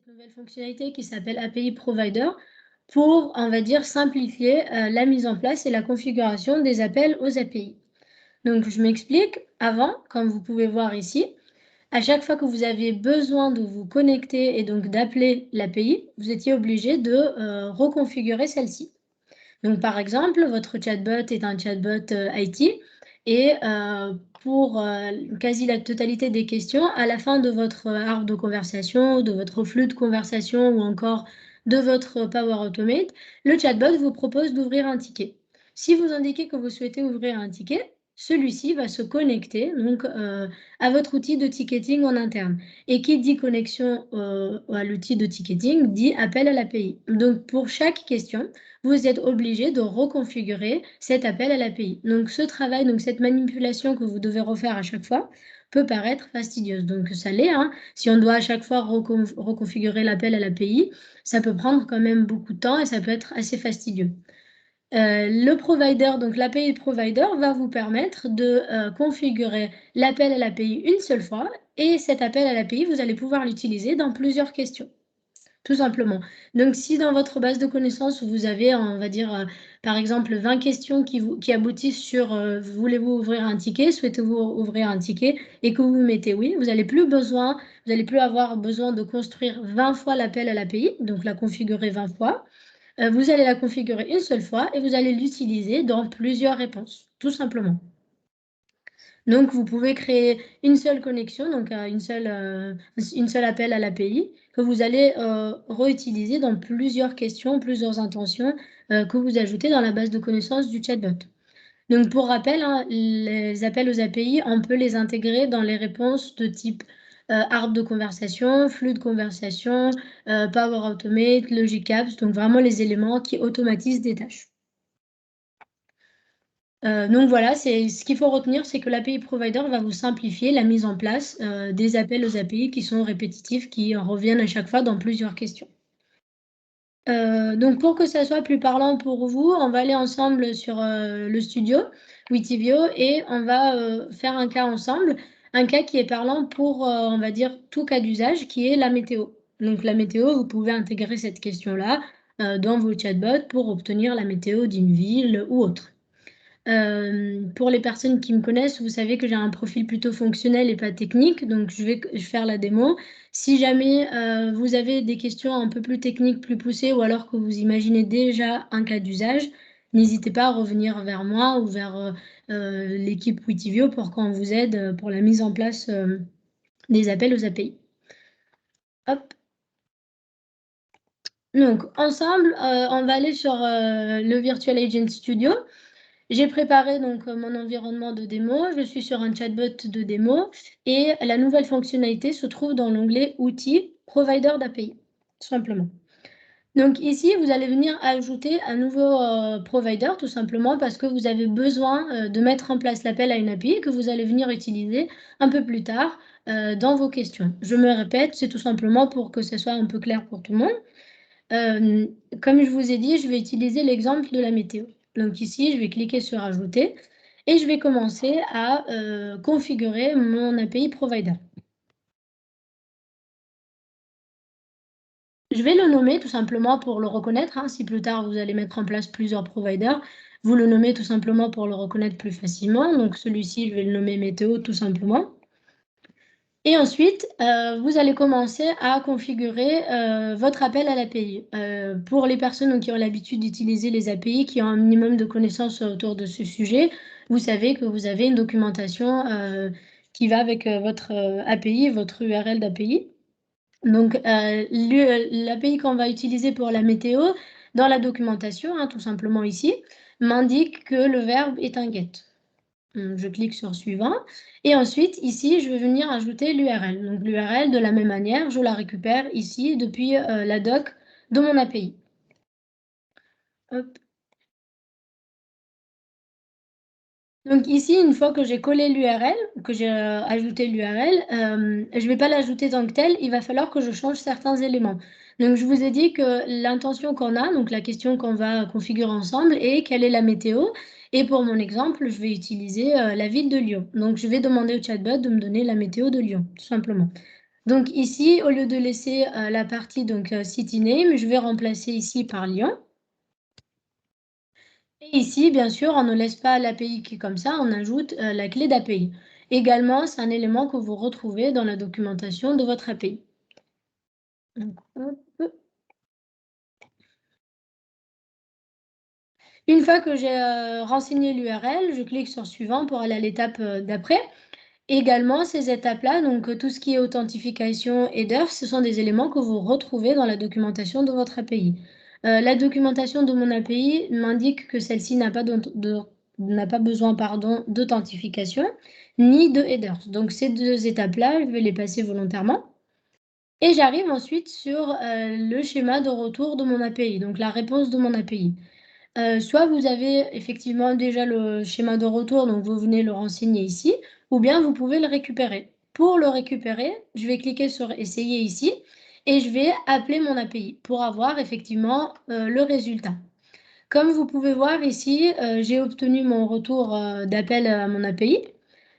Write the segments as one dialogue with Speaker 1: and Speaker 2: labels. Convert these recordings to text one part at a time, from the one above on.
Speaker 1: nouvelle fonctionnalité qui s'appelle API Provider pour, on va dire, simplifier la mise en place et la configuration des appels aux API. Donc, je m'explique. Avant, comme vous pouvez voir ici, à chaque fois que vous aviez besoin de vous connecter et donc d'appeler l'API, vous étiez obligé de reconfigurer celle-ci. Donc, par exemple, votre chatbot est un chatbot IT et pour quasi la totalité des questions, à la fin de votre arbre de conversation, de votre flux de conversation ou encore de votre Power Automate, le chatbot vous propose d'ouvrir un ticket. Si vous indiquez que vous souhaitez ouvrir un ticket, celui-ci va se connecter donc, à votre outil de ticketing en interne. Et qui dit connexion à l'outil de ticketing dit appel à l'API. Donc, pour chaque question, vous êtes obligé de reconfigurer cet appel à l'API. Donc, ce travail, donc cette manipulation que vous devez refaire à chaque fois peut paraître fastidieuse. Donc, ça l'est. Hein. Si on doit à chaque fois reconfigurer l'appel à l'API, ça peut prendre quand même beaucoup de temps et ça peut être assez fastidieux. Le provider, donc l'API provider, va vous permettre de configurer l'appel à l'API une seule fois et cet appel à l'API, vous allez pouvoir l'utiliser dans plusieurs questions. Tout simplement. Donc, si dans votre base de connaissances, vous avez, on va dire, par exemple, 20 questions qui aboutissent sur voulez-vous ouvrir un ticket, souhaitez-vous ouvrir un ticket, et que vous mettez oui, vous n'allez plus avoir besoin de construire 20 fois l'appel à l'API, donc la configurer 20 fois. Vous allez la configurer une seule fois et vous allez l'utiliser dans plusieurs réponses, tout simplement. Donc, vous pouvez créer une seule connexion, donc une seule appel à l'API que vous allez réutiliser dans plusieurs questions, plusieurs intentions que vous ajoutez dans la base de connaissances du chatbot. Donc, pour rappel, hein, les appels aux API, on peut les intégrer dans les réponses de type arbre de conversation, flux de conversation, Power Automate, Logic Apps, donc vraiment les éléments qui automatisent des tâches. Donc voilà, ce qu'il faut retenir, c'est que l'API Provider va vous simplifier la mise en place des appels aux API qui sont répétitifs, qui reviennent à chaque fois dans plusieurs questions. Donc pour que ça soit plus parlant pour vous, on va aller ensemble sur le studio Witivio et on va faire un cas ensemble, un cas qui est parlant pour, on va dire, tout cas d'usage, qui est la météo. Donc la météo, vous pouvez intégrer cette question-là dans vos chatbots pour obtenir la météo d'une ville ou autre. Pour les personnes qui me connaissent, vous savez que j'ai un profil plutôt fonctionnel et pas technique, donc je vais faire la démo. Si jamais vous avez des questions un peu plus techniques, plus poussées, ou alors que vous imaginez déjà un cas d'usage, n'hésitez pas à revenir vers moi ou vers l'équipe Witivio pour qu'on vous aide pour la mise en place des appels aux API. Hop. Donc, ensemble, on va aller sur le Virtual Agent Studio. J'ai préparé donc mon environnement de démo, je suis sur un chatbot de démo et la nouvelle fonctionnalité se trouve dans l'onglet Outils, Provider d'API, tout simplement. Donc ici, vous allez venir ajouter un nouveau provider, tout simplement parce que vous avez besoin de mettre en place l'appel à une API que vous allez venir utiliser un peu plus tard dans vos questions. Je me répète, c'est tout simplement pour que ce soit un peu clair pour tout le monde. Comme je vous ai dit, je vais utiliser l'exemple de la météo. Donc ici, je vais cliquer sur Ajouter et je vais commencer à configurer mon API Provider. Je vais le nommer tout simplement pour le reconnaître. Hein. Si plus tard, vous allez mettre en place plusieurs providers, vous le nommez tout simplement pour le reconnaître plus facilement. Donc celui-ci, je vais le nommer Météo tout simplement. Et ensuite, vous allez commencer à configurer votre appel à l'API. Pour les personnes qui ont l'habitude d'utiliser les API, qui ont un minimum de connaissances autour de ce sujet, vous savez que vous avez une documentation qui va avec votre API, votre URL d'API. Donc, l'API qu'on va utiliser pour la météo, dans la documentation, hein, tout simplement ici, m'indique que le verbe est un get. Je clique sur suivant et ensuite ici je vais venir ajouter l'URL. Donc l'URL de la même manière, je la récupère ici depuis la doc de mon API. Hop. Donc ici, une fois que j'ai collé l'URL, que j'ai ajouté l'URL, je ne vais pas l'ajouter tant que tel, il va falloir que je change certains éléments. Donc je vous ai dit que l'intention qu'on a, donc la question qu'on va configurer ensemble est quelle est la météo. Et pour mon exemple, je vais utiliser la ville de Lyon. Donc je vais demander au chatbot de me donner la météo de Lyon, tout simplement. Donc ici, au lieu de laisser la partie donc city name, je vais remplacer ici par Lyon. Et ici, bien sûr, on ne laisse pas l'API qui est comme ça, on ajoute la clé d'API. Également, c'est un élément que vous retrouvez dans la documentation de votre API. Donc, hop. Une fois que j'ai renseigné l'URL, je clique sur suivant pour aller à l'étape d'après. Également, ces étapes-là, donc tout ce qui est authentification header, ce sont des éléments que vous retrouvez dans la documentation de votre API. La documentation de mon API m'indique que celle-ci n'a pas besoin d'authentification ni de headers. Donc ces deux étapes-là, je vais les passer volontairement. Et j'arrive ensuite sur le schéma de retour de mon API, donc la réponse de mon API. Soit vous avez effectivement déjà le schéma de retour, donc vous venez le renseigner ici, ou bien vous pouvez le récupérer. Pour le récupérer, je vais cliquer sur essayer ici et je vais appeler mon API pour avoir effectivement le résultat. Comme vous pouvez voir ici, j'ai obtenu mon retour d'appel à mon API.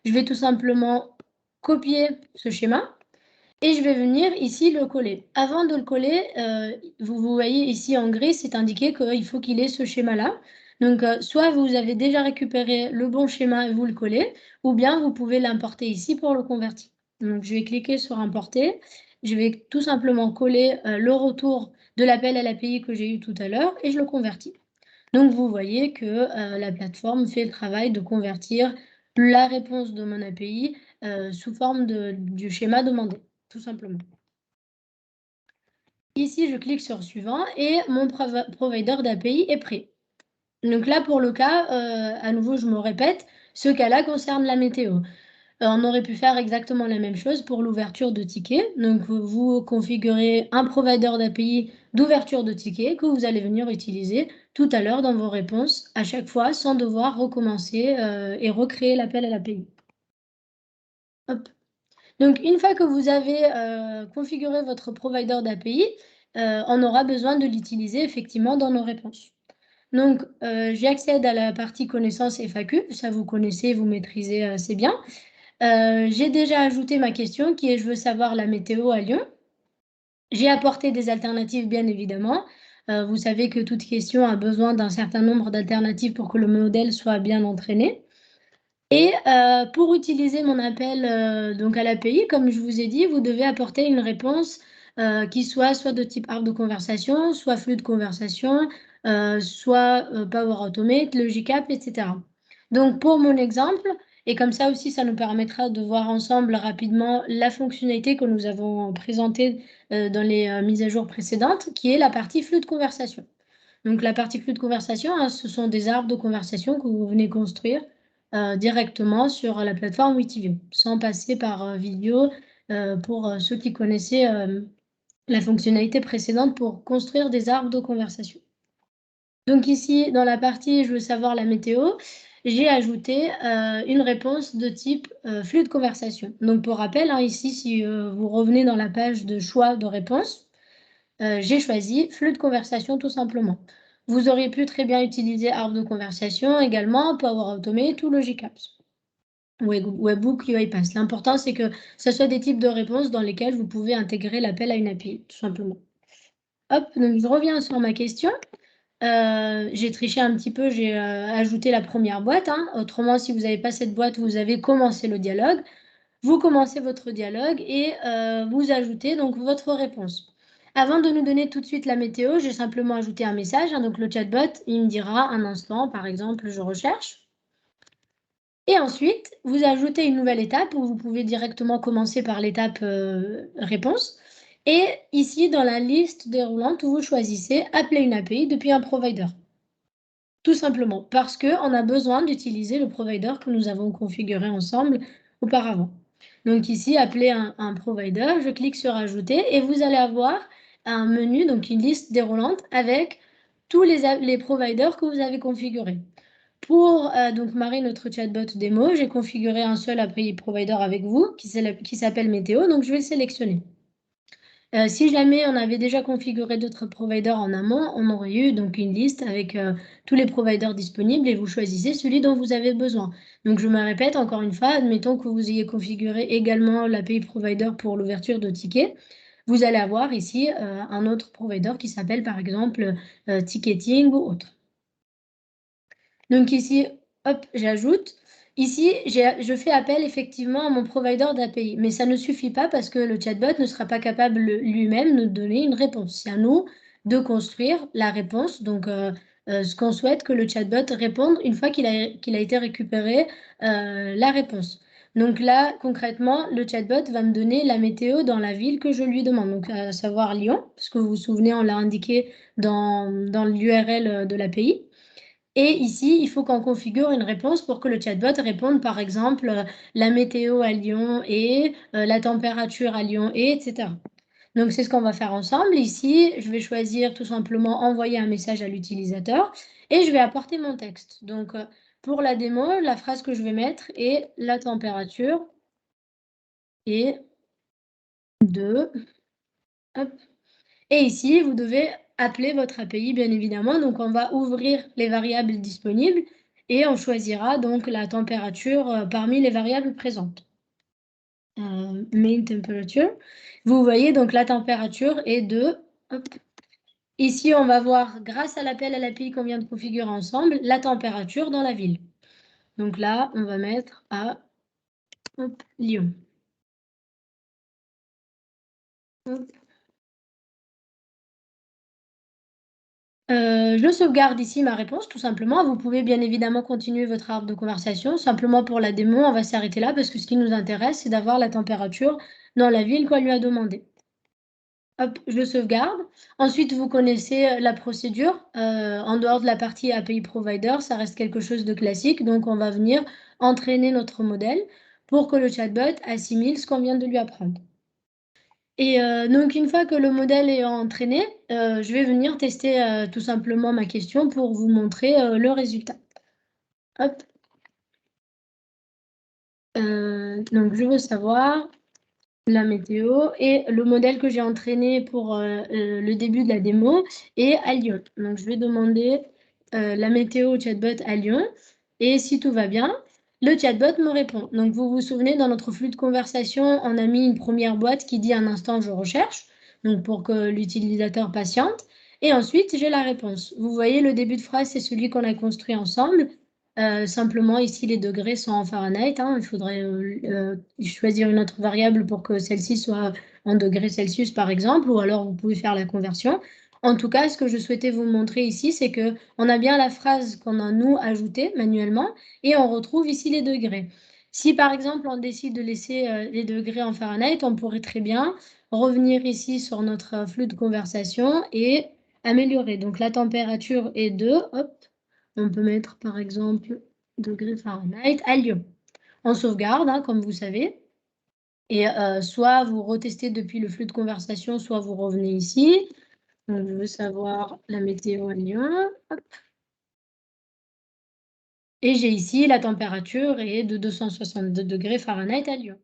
Speaker 1: Je vais tout simplement copier ce schéma et je vais venir ici le coller. Avant de le coller, vous voyez ici en gris, c'est indiqué qu'il faut qu'il ait ce schéma-là. Donc, soit vous avez déjà récupéré le bon schéma et vous le collez, ou bien vous pouvez l'importer ici pour le convertir. Donc, je vais cliquer sur importer. Je vais tout simplement coller le retour de l'appel à l'API que j'ai eu tout à l'heure et je le convertis. Donc, vous voyez que la plateforme fait le travail de convertir la réponse de mon API sous forme du schéma demandé, tout simplement. Ici, je clique sur suivant et mon provider d'API est prêt. Donc là, pour le cas, à nouveau, je me répète, ce cas-là concerne la météo. On aurait pu faire exactement la même chose pour l'ouverture de tickets. Donc, vous configurez un provider d'API d'ouverture de tickets que vous allez venir utiliser tout à l'heure dans vos réponses à chaque fois sans devoir recommencer et recréer l'appel à l'API. Hop. Donc, une fois que vous avez configuré votre provider d'API, on aura besoin de l'utiliser effectivement dans nos réponses. Donc, j'accède à la partie connaissances FAQ. Ça, vous connaissez, vous maîtrisez assez bien. J'ai déjà ajouté ma question qui est « Je veux savoir la météo à Lyon ». J'ai apporté des alternatives, bien évidemment. Vous savez que toute question a besoin d'un certain nombre d'alternatives pour que le modèle soit bien entraîné. Et pour utiliser mon appel donc à l'API, comme je vous ai dit, vous devez apporter une réponse qui soit de type arbre de conversation, soit flux de conversation, soit Power Automate, Logicap, etc. Donc pour mon exemple, et comme ça aussi, ça nous permettra de voir ensemble rapidement la fonctionnalité que nous avons présentée dans les mises à jour précédentes, qui est la partie flux de conversation. Donc la partie flux de conversation, hein, ce sont des arbres de conversation que vous venez construire directement sur la plateforme Witivio, sans passer par Vidéo pour ceux qui connaissaient la fonctionnalité précédente pour construire des arbres de conversation. Donc ici, dans la partie « Je veux savoir la météo », j'ai ajouté une réponse de type flux de conversation. Donc pour rappel, hein, ici, si vous revenez dans la page de choix de réponse, j'ai choisi flux de conversation tout simplement. Vous auriez pu très bien utiliser arbre de conversation également, Power Automate ou Logicapps. Webhook, UiPath. L'important, c'est que ce soit des types de réponses dans lesquelles vous pouvez intégrer l'appel à une API, tout simplement. Hop, donc je reviens sur ma question. J'ai triché un petit peu, j'ai ajouté la première boîte. Hein. Autrement, si vous n'avez pas cette boîte, vous avez commencé le dialogue. Vous commencez votre dialogue et vous ajoutez donc votre réponse. Avant de nous donner tout de suite la météo, j'ai simplement ajouté un message. Hein, donc le chatbot, il me dira un instant, par exemple, je recherche. Et ensuite, vous ajoutez une nouvelle étape où vous pouvez directement commencer par l'étape réponse. Et ici, dans la liste déroulante, vous choisissez appeler une API depuis un provider. Tout simplement parce qu'on a besoin d'utiliser le provider que nous avons configuré ensemble auparavant. Donc ici, appeler un provider, je clique sur ajouter et vous allez avoir un menu, donc une liste déroulante avec tous les providers que vous avez configurés. Pour donc Marie, notre chatbot démo, j'ai configuré un seul API provider avec vous qui s'appelle Météo, donc je vais le sélectionner. Si jamais on avait déjà configuré d'autres providers en amont, on aurait eu donc une liste avec tous les providers disponibles et vous choisissez celui dont vous avez besoin. Donc je me répète encore une fois, admettons que vous ayez configuré également l'API provider pour l'ouverture de tickets. Vous allez avoir ici un autre provider qui s'appelle par exemple ticketing ou autre. Donc ici, hop, j'ajoute. Ici, je fais appel effectivement à mon provider d'API, mais ça ne suffit pas parce que le chatbot ne sera pas capable lui-même de donner une réponse. C'est à nous de construire la réponse, donc ce qu'on souhaite que le chatbot réponde une fois qu'il a été récupéré la réponse. Donc là, concrètement, le chatbot va me donner la météo dans la ville que je lui demande, donc à savoir Lyon, parce que vous vous souvenez, on l'a indiqué dans l'URL de l'API. Et ici, il faut qu'on configure une réponse pour que le chatbot réponde, par exemple, la météo à Lyon et la température à Lyon et etc. Donc, c'est ce qu'on va faire ensemble. Ici, je vais choisir tout simplement envoyer un message à l'utilisateur et je vais apporter mon texte. Donc, pour la démo, la phrase que je vais mettre est la température est de... Hop. Et ici, vous devez appeler votre API, bien évidemment. Donc, on va ouvrir les variables disponibles et on choisira donc la température parmi les variables présentes. Main temperature. Vous voyez, donc la température est de... Hop. Ici, on va voir, grâce à l'appel à l'API qu'on vient de configurer ensemble, la température dans la ville. Donc là, on va mettre à hop, Lyon. Hop. Je sauvegarde ici ma réponse, tout simplement. Vous pouvez bien évidemment continuer votre arbre de conversation. Simplement pour la démo, on va s'arrêter là parce que ce qui nous intéresse, c'est d'avoir la température dans la ville qu'on lui a demandé. Hop, je sauvegarde. Ensuite, vous connaissez la procédure. En dehors de la partie API Provider, ça reste quelque chose de classique. Donc, on va venir entraîner notre modèle pour que le chatbot assimile ce qu'on vient de lui apprendre. Et donc, une fois que le modèle est entraîné, je vais venir tester tout simplement ma question pour vous montrer le résultat. Hop. Donc, je veux savoir la météo et le modèle que j'ai entraîné pour le début de la démo est à Lyon. Donc, je vais demander la météo au chatbot à Lyon et si tout va bien, le chatbot me répond. Donc, vous vous souvenez, dans notre flux de conversation, on a mis une première boîte qui dit un instant je recherche, donc pour que l'utilisateur patiente. Et ensuite, j'ai la réponse. Vous voyez, le début de phrase, c'est celui qu'on a construit ensemble. Simplement, ici, les degrés sont en Fahrenheit. Hein. Il faudrait choisir une autre variable pour que celle-ci soit en degrés Celsius, par exemple, ou alors vous pouvez faire la conversion. En tout cas, ce que je souhaitais vous montrer ici, c'est qu'on a bien la phrase qu'on a, nous, ajoutée manuellement, et on retrouve ici les degrés. Si, par exemple, on décide de laisser les degrés en Fahrenheit, on pourrait très bien revenir ici sur notre flux de conversation et améliorer. Donc, la température est de, hop, on peut mettre par exemple degrés Fahrenheit à Lyon. On sauvegarde, hein, comme vous savez. Et soit vous retestez depuis le flux de conversation, soit vous revenez ici. Donc, je veux savoir la météo à Lyon. Hop. Et j'ai ici la température est de 262 degrés Fahrenheit à Lyon.